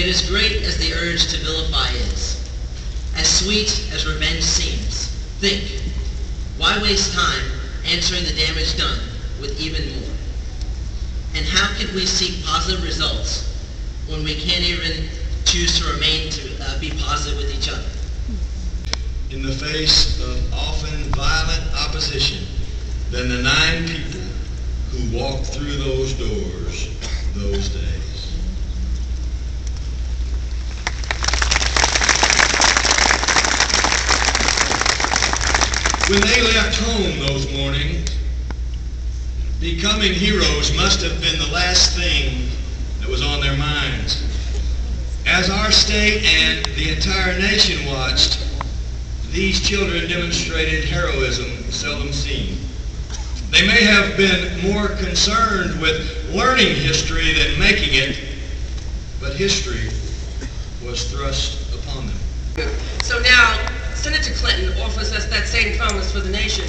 Yet as great as the urge to vilify is, as sweet as revenge seems, think, why waste time answering the damage done with even more? And how can we seek positive results when we can't even choose to remain to be positive with each other? In the face of often violent opposition than the 9 people who walked through those doors those days. When they left home those mornings, becoming heroes must have been the last thing that was on their minds. As our state and the entire nation watched, these children demonstrated heroism seldom seen. They may have been more concerned with learning history than making it, but history was thrust upon them. So now, Senator Clinton offers us that same promise for the nation.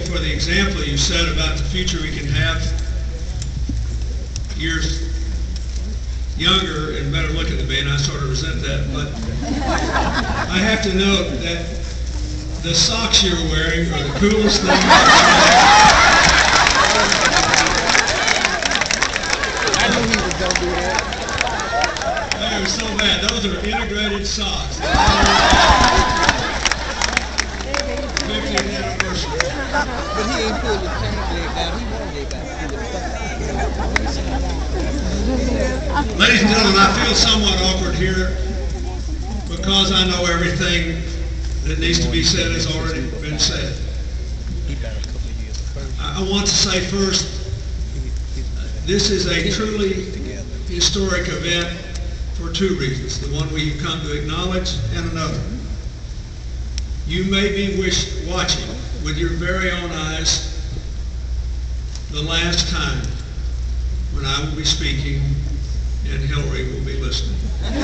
For the example you set about the future we can have years younger and better looking than me, and I sort of resent that, but I have to note that the socks you're wearing are the coolest thing. I knew he was going to do that. They are so bad. Those are integrated socks. 50th anniversary. But he ain't put his pants leg down. He won't lay back. Ladies and gentlemen, I feel somewhat awkward here because I know everything that needs to be said has already been said. I want to say first, this is a truly historic event for 2 reasons. The one we've come to acknowledge and another. You may be watching with your very own eyes the last time when I will be speaking and Hillary will be listening. And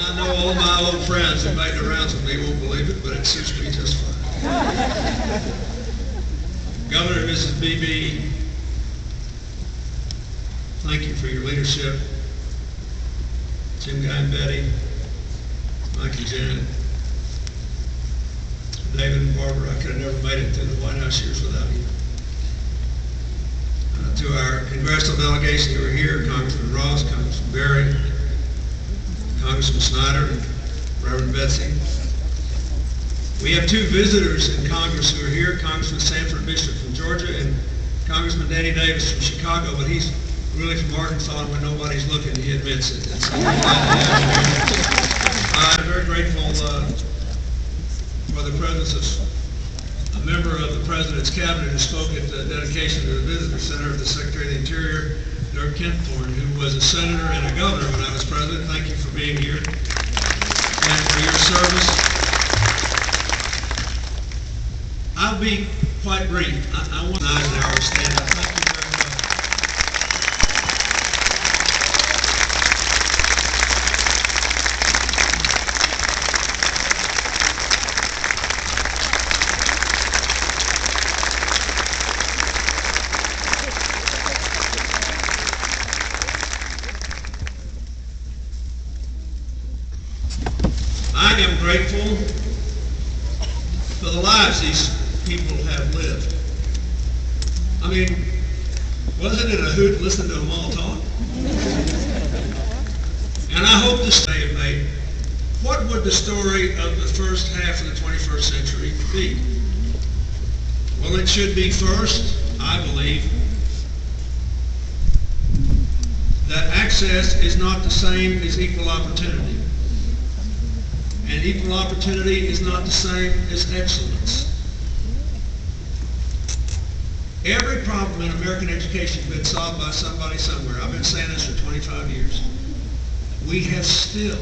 I know all my old friends that made the rounds with me won't believe it, but it suits me just fine. Governor and Mrs. Beebe, thank you for your leadership. Jim, Guy, and Betty, Mike and Jen, David and Barbara, I could have never made it through the White House years without you. To our congressional delegation who are here, Congressman Ross, Congressman Barry, Congressman Snyder, and Reverend Betsy. We have 2 visitors in Congress who are here, Congressman Sanford Bishop from Georgia and Congressman Danny Davis from Chicago, but he's really from Arkansas, and when nobody's looking, he admits it. And so I'm very grateful for the presence of a member of the President's Cabinet who spoke at the dedication to the Visitor Center of the Secretary of the Interior, Dirk Kempthorne, who was a senator and a governor when I was president. Thank you for being here and for your service. I'll be quite brief. I want Eisenhower to stand up. Thank you very much. I am grateful for the lives these people have lived. I mean, wasn't it a hoot listening to them all talk? And I hope this may have made, what would the story of the first half of the 21st century be? Well, it should be first, I believe, that access is not the same as equal opportunity. And equal opportunity is not the same as excellence. Every problem in American education has been solved by somebody somewhere. I've been saying this for 25 years. We have still,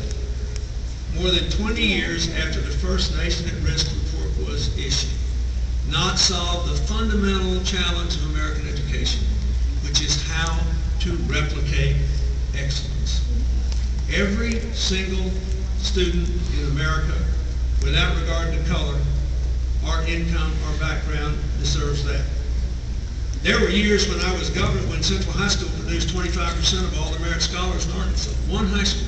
more than 20 years after the first Nation at Risk report was issued, not solved the fundamental challenge of American education, which is how to replicate excellence. Every single student in America, without regard to color, or income, or background, deserves that. There were years when I was governor when Central High School produced 25% of all the merit scholars in Arkansas. One high school.